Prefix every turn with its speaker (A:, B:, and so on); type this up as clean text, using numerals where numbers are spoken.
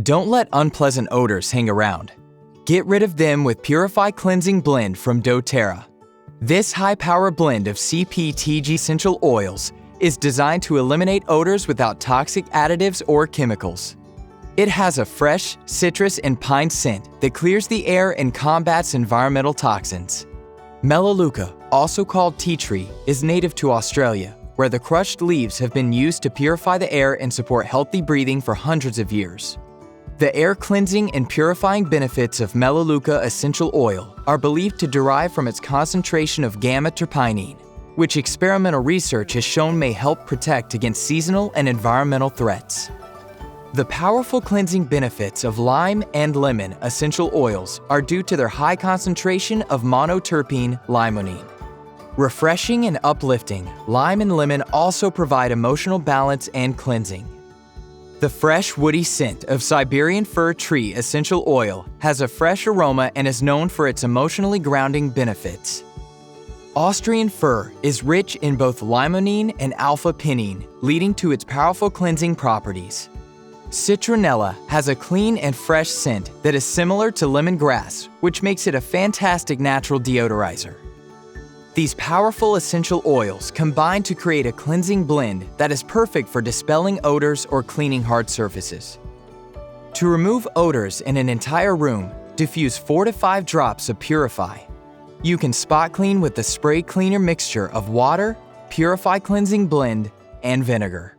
A: Don't let unpleasant odors hang around. Get rid of them with Purify Cleansing Blend from doTERRA. This high-power blend of CPTG essential oils is designed to eliminate odors without toxic additives or chemicals. It has a fresh, citrus and pine scent that clears the air and combats environmental toxins. Melaleuca, also called tea tree, is native to Australia, where the crushed leaves have been used to purify the air and support healthy breathing for hundreds of years. The air cleansing and purifying benefits of Melaleuca essential oil are believed to derive from its concentration of gamma-terpinene, which experimental research has shown may help protect against seasonal and environmental threats. The powerful cleansing benefits of lime and lemon essential oils are due to their high concentration of monoterpene limonene. Refreshing and uplifting, lime and lemon also provide emotional balance and cleansing. The fresh, woody scent of Siberian fir tree essential oil has a fresh aroma and is known for its emotionally grounding benefits. Austrian fir is rich in both limonene and alpha-pinene, leading to its powerful cleansing properties. Citronella has a clean and fresh scent that is similar to lemongrass, which makes it a fantastic natural deodorizer. These powerful essential oils combine to create a cleansing blend that is perfect for dispelling odors or cleaning hard surfaces. To remove odors in an entire room, diffuse 4 to 5 drops of Purify. You can spot clean with the spray cleaner mixture of water, Purify Cleansing Blend, and vinegar.